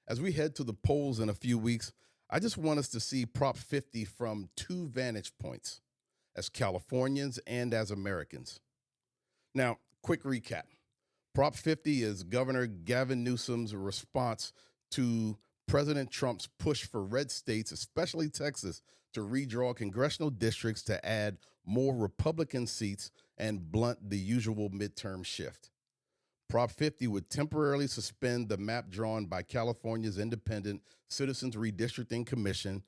As we head to the polls in a few weeks, I just want us to see Prop 50 from two vantage points as Californians and as Americans. Now, quick recap. Prop 50 is Governor Gavin Newsom's response to President Trump's push for red states, especially Texas, to redraw congressional districts to add more Republican seats and blunt the usual midterm shift. Prop 50 would temporarily suspend the map drawn by California's Independent Citizens Redistricting Commission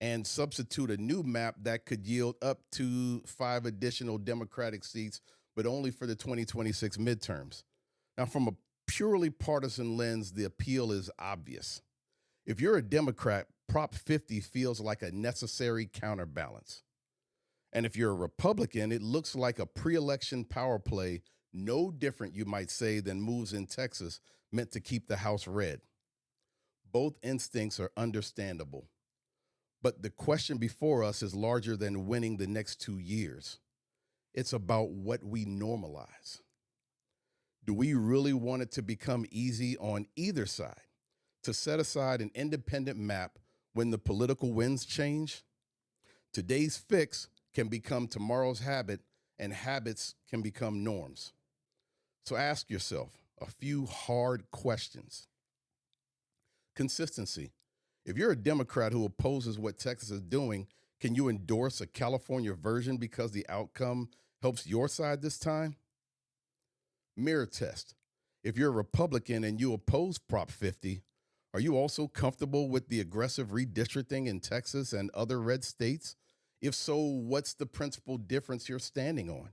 and substitute a new map that could yield up to 5 additional Democratic seats, but only for the 2026 midterms. Now, from a purely partisan lens, the appeal is obvious. If you're a Democrat, Prop 50 feels like a necessary counterbalance. And if you're a Republican, it looks like a pre-election power play, no different, you might say, than moves in Texas meant to keep the House red. Both instincts are understandable. But the question before us is larger than winning the next 2 years. It's about what we normalize. Do we really want it to become easy on either side to set aside an independent map when the political winds change? Today's fix can become tomorrow's habit, and habits can become norms. So ask yourself a few hard questions. Consistency. If you're a Democrat who opposes what Texas is doing, can you endorse a California version because the outcome helps your side this time? Mirror test. If you're a Republican and you oppose Prop 50, are you also comfortable with the aggressive redistricting in Texas and other red states? If so, what's the principal difference you're standing on?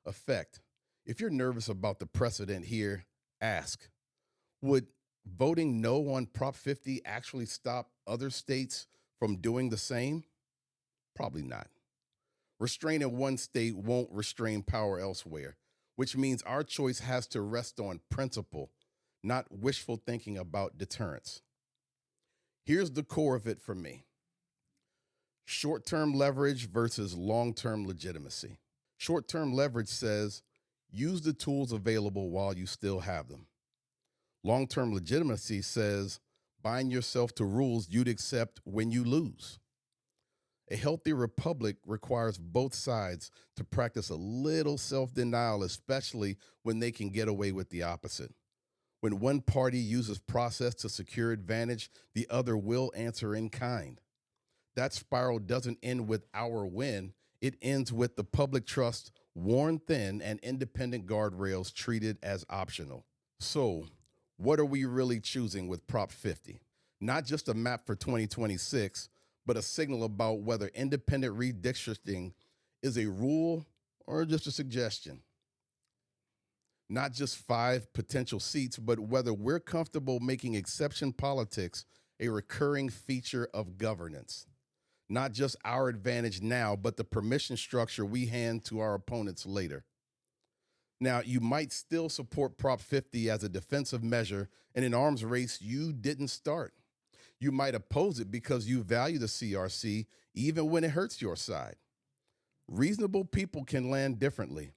Effect. If you're nervous about the precedent here, ask, would voting no on Prop 50 actually stop other states from doing the same? Probably not. Restraint in one state won't restrain power elsewhere, which means our choice has to rest on principle, not wishful thinking about deterrence. Here's the core of it for me. Short-term leverage versus long-term legitimacy. Short-term leverage says, use the tools available while you still have them. Long-term legitimacy says, bind yourself to rules you'd accept when you lose. A healthy republic requires both sides to practice a little self-denial, especially when they can get away with the opposite. When one party uses process to secure advantage, the other will answer in kind. That spiral doesn't end with our win. It ends with the public trust worn thin and independent guardrails treated as optional. So, what are we really choosing with Prop 50? Not just a map for 2026, but a signal about whether independent redistricting is a rule or just a suggestion. Not just 5 potential seats, but whether we're comfortable making exception politics a recurring feature of governance. Not just our advantage now, but the permission structure we hand to our opponents later. Now, you might still support Prop 50 as a defensive measure in an arms race you didn't start. You might oppose it because you value the CRC even when it hurts your side. Reasonable people can land differently,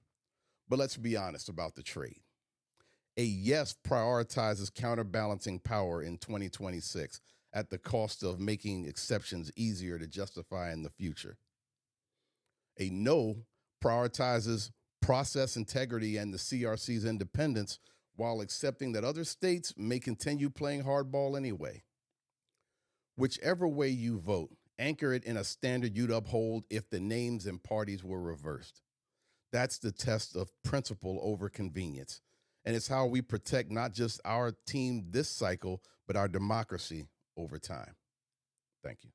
but let's be honest about the trade. A yes prioritizes counterbalancing power in 2026 at the cost of making exceptions easier to justify in the future. A no prioritizes process integrity and the CRC's independence while accepting that other states may continue playing hardball anyway. Whichever way you vote, anchor it in a standard you'd uphold if the names and parties were reversed. That's the test of principle over convenience. And it's how we protect not just our team this cycle, but our democracy over time. Thank you.